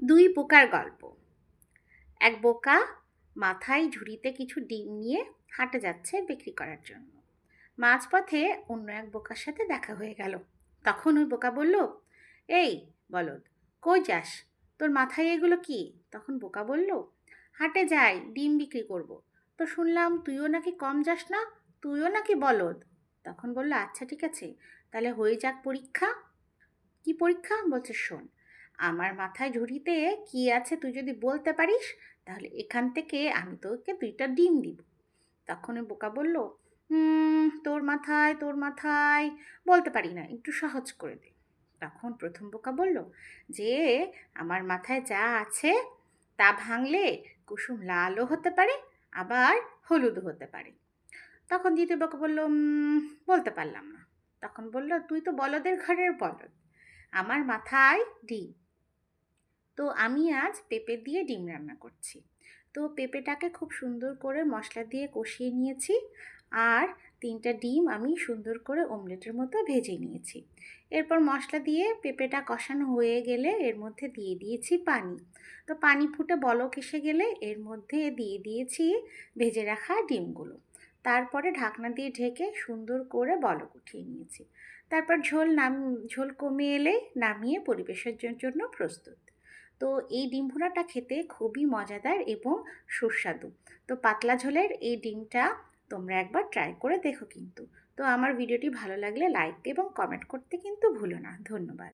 দুই বোকার গল্প। এক বোকা মাথায় ঝুড়িতে কিছু ডিম নিয়ে হাটে যাচ্ছে বিক্রি করার জন্য। মাঝপথে অন্য এক বোকার সাথে দেখা হয়ে গেল। তখন ওই বোকা বলল, এই বলদ, কই যাস? তোর মাথায় এগুলো কি? তখন বোকা বলল, হাটে যাই, ডিম বিক্রি করব। তো শুনলাম তুইও নাকি কম যাস না, তুইও নাকি বলদ। তখন বলল, আচ্ছা ঠিক আছে, তাহলে হয়ে যাক পরীক্ষা। কি পরীক্ষা? বলছে, শোন, আমার মাথায় ঝুড়িতে কি আছে তুই যদি বলতে পারিস, তাহলে এখান থেকে আমি তোকে 2টা ডিম দিব। তখন ওই বোকা বলল, তোর মাথায় বলতে পারি না, একটু সহজ করে দে। তখন প্রথম বোকা বলল যে, আমার মাথায় যা আছে তা ভাঙলে কুসুম লালও হতে পারে, আবার হলুদও হতে পারে। তখন দ্বিতীয় বোকা বলল, বলতে পারলাম না। তখন বলল, তুই তো বলদের ঘরের বলদ, আমার মাথায় ডিম। তো আমি আজ পেঁপে দিয়ে ডিম রান্না করছি। তো পেঁপেটাকে খুব সুন্দর করে মশলা দিয়ে কষিয়ে নিয়েছি, আর 3টা ডিম আমি সুন্দর করে অমলেটের মতো ভেজে নিয়েছি। এরপর মশলা দিয়ে পেঁপেটা কষানো হয়ে গেলে এর মধ্যে দিয়ে দিয়েছি পানি। তো পানি ফুটে বলক এসে গেলে এর মধ্যে দিয়ে দিয়েছি ভেজে রাখা ডিমগুলো। তারপরে ঢাকনা দিয়ে ঢেকে সুন্দর করে বলক উঠিয়ে নিয়েছি। তারপর ঝোল কমে এলে নামিয়ে পরিবেশনের জন্য প্রস্তুত। তো এই ডিম ভুনাটা খেতে খুবই মজাদার এবং সুস্বাদু। তো পাতলা ঝোলের এই ডিমটা তোমরা একবার ট্রাই করে দেখো কিন্তু। তো আমার ভিডিওটি ভালো লাগলে লাইক এবং কমেন্ট করতে কিন্তু ভুলো না। ধন্যবাদ।